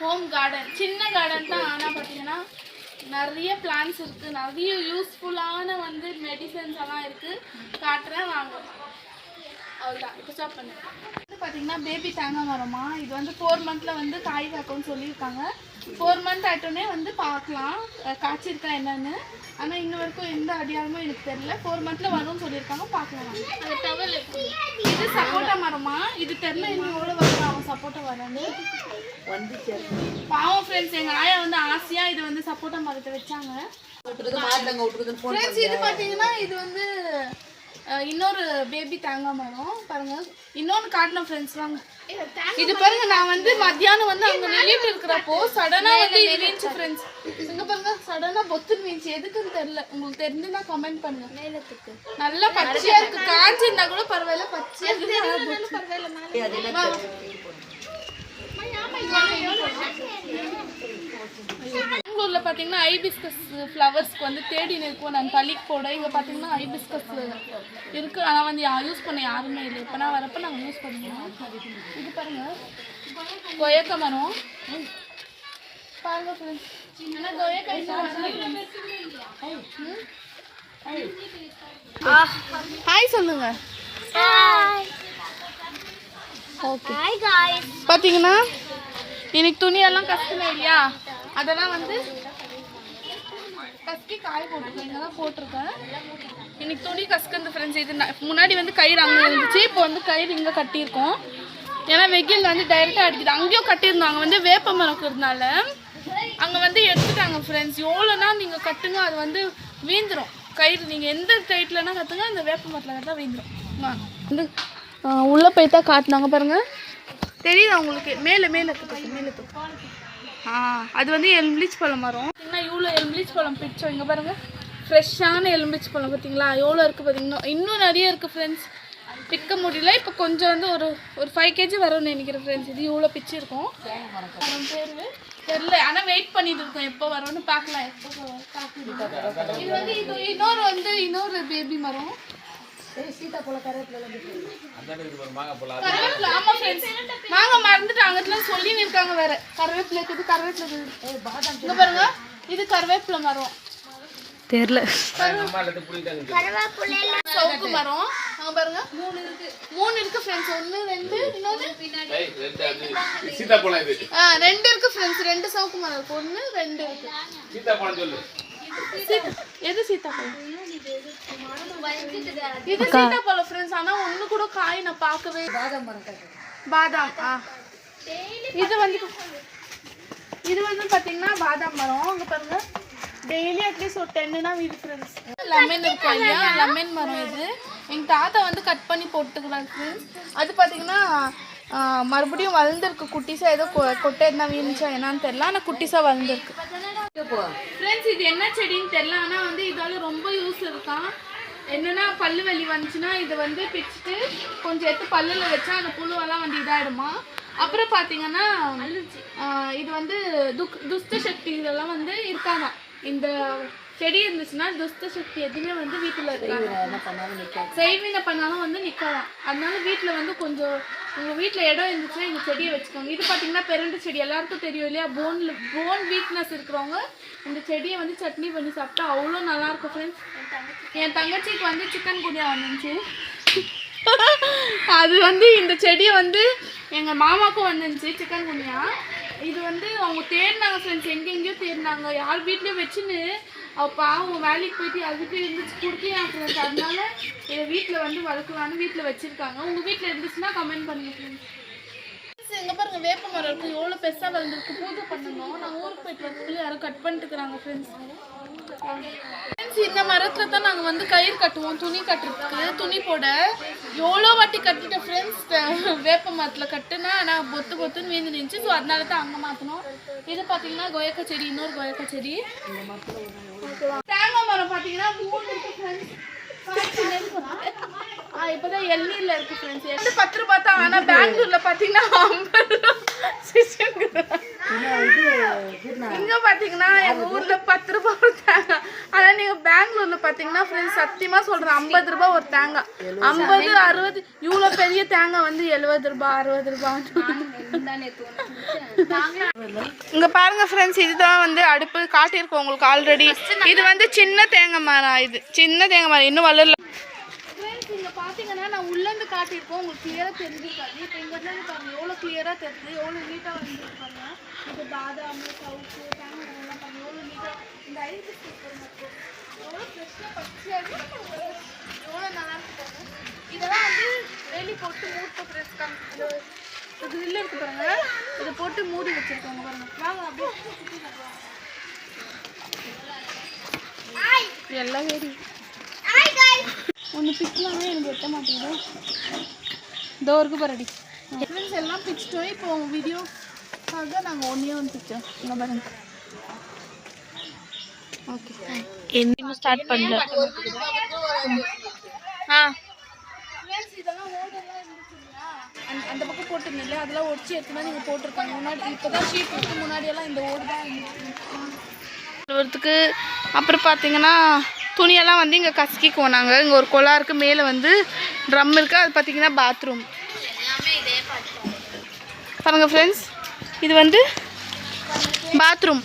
Home garden, சின்ன garden தான். ஆனால் பார்த்தீங்கன்னா நிறைய பிளான்ஸ் இருக்குது, நிறைய யூஸ்ஃபுல்லான வந்து மெடிசன்ஸ் எல்லாம் இருக்குது. காட்டுறேன் வாங்க. அவ்வளோதான், இப்போ ஸ்டாப் பண்ணுறேன். வந்து பார்த்தீங்கன்னா பேபி தேங்காய் மரமா, இது வந்து 4 மந்த்தில் வந்து காய் காக்கும்னு சொல்லியிருக்காங்க. 4 மந்த் ஆகிட்டோன்னே வந்து பார்க்கலாம் காய்ச்சிருக்கா என்னன்னு. ஆனால் இன்ன வரைக்கும் எந்த அடையாளமும் எனக்கு தெரியல. 4 மந்த்தில் வரும்னு சொல்லியிருக்காங்க, பார்க்கலாம். அது டவல் இது சப்போட்டா மரமா, இது தெரியல இன்னும் எவ்வளோ வரும் அவன் சப்போட்டா வரன்னு வந்து. பாவம் ஃப்ரெண்ட்ஸ், எங்கள் ஆயா வந்து ஆசையாக இது வந்து சப்போட்டா மரத்தை வச்சாங்க. ஃப்ரெண்ட்ஸ் இது பார்த்தீங்கன்னா இது வந்து இன்னொரு பேபி தேங்காய் மரம் பாருங்க. இன்னொன்று காட்டணும் ஃப்ரெண்ட்ஸ், வாங்க. இது பாருங்க, நான் வந்து மத்தியானம் வந்து அங்கே நின்றுட்டு இருக்கிறப்போ சடனாக வந்து இது வீழ்ச்சி ஃப்ரெண்ட்ஸ். இங்கே பாருங்க, சடனாக பொத்துன்னு வீழ்ச்சி. எதுக்குன்னு தெரியல, உங்களுக்கு தெரிஞ்சுன்னா கமெண்ட் பண்ணுங்க. மேலத்துக்கு நல்லா பச்சையாக இருக்கு, காய்ச்சிருந்தா கூட பரவாயில்ல, பச்சையாக இருக்கு பரவாயில்ல. பெங்களூரில் பார்த்தீங்கன்னா ஐபிஸ்கஸ் ஃப்ளவர்ஸ்க்கு வந்து தேடி நிற்கும் நான் தளிக்கு போட. இங்கே பார்த்தீங்கன்னா ஐபிஸ்கஸ் இருக்குது, ஆனால் வந்து யூஸ் பண்ண யாருமே இல்லை. இப்போ நான் வரப்போ நாங்கள் யூஸ் பண்ணுவோம். இது பாருங்கள், கொயக்க மரம் பாருங்க ஃப்ரெண்ட்ஸ். ஆனால் கொயக்காய் ஹாய் சொல்லுங்க. ஓகே பார்த்தீங்கன்னா இன்னைக்கு துணியெல்லாம் கஷ்டமே இல்லையா, அதெல்லாம் வந்து கஸ்கி காய போட்டுருக்கேன். இங்கே தான் போட்டிருக்கேன். இன்னைக்கு துணி கஸ்கந்து ஃப்ரெண்ட்ஸ். இது முன்னாடி வந்து கயிறு அங்கே இருந்துச்சு, இப்போ வந்து கயிறு இங்கே கட்டியிருக்கோம். ஏன்னா வெயில் வந்து டைரெக்டாக அடிக்குது. அங்கேயும் கட்டியிருந்தாங்க வந்து வேப்ப மரம் இருக்கிறதுனால அங்கே வந்து எடுத்துட்டாங்க ஃப்ரெண்ட்ஸ். எவ்வளோனா நீங்கள் கட்டுங்க, அது வந்து வீந்துடும் கயிறு. நீங்கள் எந்த டைட்லனா கற்றுங்க, அந்த வேப்ப மரத்தில் கட்டா வீந்துடும். வந்து உள்ளே போய் தான் காட்டினாங்க பாருங்கள், தெரியுதா உங்களுக்கு? மேலே மேலே மேலே அது வந்து எலும்பிச்சு பழம் மரம். பார்த்தீங்கன்னா இவ்வளோ எலும்பிச்சு பழம் பிடிச்சோம். இங்கே பாருங்கள், ஃப்ரெஷ்ஷான எலும்பிச்சு பழம் பார்த்தீங்களா, எவ்வளோ இருக்குது பார்த்தீங்கன்னா. இன்னும் நிறைய இருக்குது ஃப்ரெண்ட்ஸ், பிக்க முடியல. இப்போ கொஞ்சம் வந்து ஒரு 5 kg வரும்னு நினைக்கிறேன் ஃப்ரெண்ட்ஸ். இது இவ்வளோ பிச்சிருக்கோம். பேர் தெரியல, ஆனால் வெயிட் பண்ணிட்டு இருக்கோம் எப்போ வரோன்னு பார்க்கலாம். எப்போ இது வந்து இன்னொரு பேபி மரம். மாங்க மறந்துட்டாங்க சொல்லி இருக்காங்க வேற. கருவேப்பிலை இருக்குது, கருவேப்பிலை இருக்குது பாருங்க. இது கருவேப்பிலை மரம் தெரியல. சவுக்கு மரம் அங்க பாருங்க, 3 இருக்கு ஃப்ரெண்ட்ஸ். 1 2 இன்னொரு 2 இருக்கு ஃப்ரெண்ட்ஸ். 2 சவுக்கு மரம் இருக்கு, 1 2 இருக்கு. சீதாப்பழம் சொல்லு. எது சீதாப்பழம்? இது சீதாப்பழம் ஃப்ரெண்ட்ஸ். ஆனா ஒண்ணு கூட காய் நான் பார்க்கவே. பாதாம் இது வந்து பாத்தீங்கன்னா பாதாம் மரம். அங்க பாருங்க, டெய்லி அட்லீஸ்ட் ஒரு 10னா வீடு ஃப்ரெண்ட்ஸ். லெமன் இருக்கும் இல்லையா, லெமன் மரம். இது எங்க தாத்தா வந்து கட் பண்ணி போட்டுக்கிறாங்க ஃப்ரெண்ட்ஸ். அது பாத்தீங்கன்னா மறுபடியும் வளர்ந்துருக்கு குட்டிஸா. ஏதோ கொட்டை இருந்தா வீணுச்சா என்னன்னு தெரியல, ஆனால் குட்டிஸா வளர்ந்துருக்கு ஃப்ரெண்ட்ஸ். இது என்ன செடின்னு தெரியல, ஆனால் வந்து இதால ரொம்ப யூஸ் இருக்கான். என்னன்னா பல்லு வலி வந்துச்சுன்னா இதை வந்து பிச்சுட்டு கொஞ்சம் எடுத்து பல்லில் வச்சா அந்த புழுவெல்லாம் வந்து இதாகிடுமா. அப்புறம் பார்த்தீங்கன்னா இது வந்து துஷ்ட சக்தி இதெல்லாம் வந்து இருக்காங்க. இந்த செடி இருந்துச்சுன்னா துஷ்ட சக்தி எதுவுமே வந்து வீட்டில் இருக்காங்க, செய்வினை பண்ணாலும் வந்து நிற்கலாம். அதனால வீட்டில் வந்து கொஞ்சம் உங்கள் வீட்டில் இடம் இருந்துச்சுன்னா இந்த செடியை வச்சுக்கோங்க. இது பார்த்தீங்கன்னா பெரண்டு செடி எல்லாருக்கும் தெரியும் இல்லையா, போன் வீக்னஸ் இருக்கிறவங்க இந்த செடியை வந்து சட்னி பண்ணி சாப்பிட்டா அவ்வளோ நல்லாயிருக்கும் ஃப்ரெண்ட்ஸ். என் தங்கச்சிக்கு வந்து சிக்கன் குனியா வந்துச்சு. அது வந்து இந்த செடியை வந்து எங்கள் மாமாவுக்கும் வந்துருந்துச்சு சிக்கன் குனியா. இது வந்து அவங்க தேடினாங்க ஃப்ரெண்ட்ஸ், எங்கெங்கேயோ தேடினாங்க. யார் வீட்லேயும் வச்சுன்னு அப்பா அவங்க வேலைக்கு போயிட்டு அதுக்கு இருந்துச்சு கொடுக்கலையா ஃப்ரெண்ட்ஸ். அதனால இதை வீட்டில் வந்து வளர்க்கலான்னு வீட்டில் வச்சுருக்காங்க. உங்கள் வீட்டில் இருந்துச்சுன்னா கமெண்ட் பண்ணுங்க ஃப்ரெண்ட்ஸ். எங்கே பாருங்கள், வேப்ப மரம் இருக்குது, எவ்வளோ பெருசாக வளர்ந்துருக்கு. பூஜை பண்ணணும். நான் ஊருக்கு போயிட்டு வரதுக்குள்ளே யாரும் கட் பண்ணிட்டு இருக்கிறாங்க ஃப்ரெண்ட்ஸ். இந்த மரத்தில் தான் நாங்கள் வந்து கயிறு கட்டுவோம், துணி கட்டுறதுக்கு, துணி போட. எவ்வளோ வாட்டி கட்டிட்டேன் ஃப்ரெண்ட்ஸ். வேப்ப மரத்தில் கட்டுனா ஆனால் பொத்துன்னு வீழ்ந்து நின்றுச்சு. ஸோ அதனால தான் அங்கே மாற்றணும். இது பார்த்தீங்கன்னா கொயக்கா செடி, இன்னொரு கொயக்கா செடி. தேங்காய் மரம் பார்த்தீங்கன்னா 3 இருக்கு ஃப்ரெண்ட்ஸ். இப்போதான் எல்நீரில் இருக்கு ஃப்ரெண்ட்ஸ். 10 ரூபா தான், ஆனால் பெங்களூரில் பார்த்தீங்கன்னா 50 ரூபா. இங்கே பார்த்தீங்கன்னா எங்கள் ஊரில் 10 ரூபா கொடுத்தாங்க. ஆனால் நீங்கள் பெங்களூரில் பார்த்தீங்கன்னா ஃப்ரெண்ட்ஸ் சத்தியமாக சொல்கிறேன் 50 ரூபாய் ஒரு தேங்காய் 50 60 இவ்வளோ பெரிய தேங்காய் வந்து 70 ரூபாய் 60 ரூபாய். இங்கே பாருங்க ஃப்ரெண்ட்ஸ் இதுதான் வந்து அடுப்பு காட்டியிருக்கோம் உங்களுக்கு ஆல்ரெடி. இது வந்து சின்ன தேங்காய் மரம், இது சின்ன தேங்காய் மரம் இன்னும் வளரல ஃப்ரெண்ட்ஸ். இங்கே பார்த்தீங்கன்னா நான் உள்ளேருந்து காட்டியிருக்கோம் உங்களுக்கு கிளியராக தெரிஞ்சுக்காது. இப்போ இங்கேருந்து பாருங்கள் எவ்வளோ கிளியராக தெரியுது, எவ்வளோ நீட்டாக வந்துருப்பாங்க. இப்போ பாதாம் சவுக்கு தேங்காய் எல்லாம் பாருங்கள் எவ்வளோ நீட்டாக இந்த ஐஸ் மட்டும் எவ்வளோ ஃப்ரெஷ்ஷாக பச்சையாக எவ்வளோ நல்லா இருக்கு. இதெல்லாம் வந்து வெளி போட்டு மூட்டை ஃப்ரெஷ்க்காங்க. இது இல்லை இருக்கு பாருங்க, இதை போட்டு மூடி வச்சுருக்காங்க பாருங்க. வாங்க அப்படியே எல்லாம் வேடி ஒன்று பிக்கலாமே எனக்கு வெட்ட மாட்டேங்குது. இதோ இருக்கு பாருடி ஃப்ரெண்ட்ஸ் எல்லாம் பிச்சிட்டோம். இப்போ வீடியோக்காக நாங்கள் ஒன்றே ஒன்று பிச்சோம். இங்கே பாருங்க. ஓகே இன்னும் ஸ்டார்ட் பண்ணல. ஃப்ரெண்ட்ஸ் இதெல்லாம் ஓடெல்லாம் இருந்துச்சுங்களா, அந்த பக்கம் போட்டுருந்தீங்க அதெல்லாம் ஒடிச்சு எடுத்துனா நீங்கள் போட்டிருக்காங்க. முன்னாடி இப்போ தான் ஷீட் போட்டு முன்னாடியெல்லாம் இந்த ஓடு தான் இருந்துச்சு. அப்புறம் பார்த்தீங்கன்னா துணியெல்லாம் வந்து இங்கே கசக்கிக்குவோம் நாங்கள். இங்கே ஒரு குழா இருக்குது, மேலே வந்து ட்ரம் இருக்குது. அது பார்த்தீங்கன்னா பாத்ரூம் பாருங்கள் ஃப்ரெண்ட்ஸ். இது வந்து பாத்ரூம்.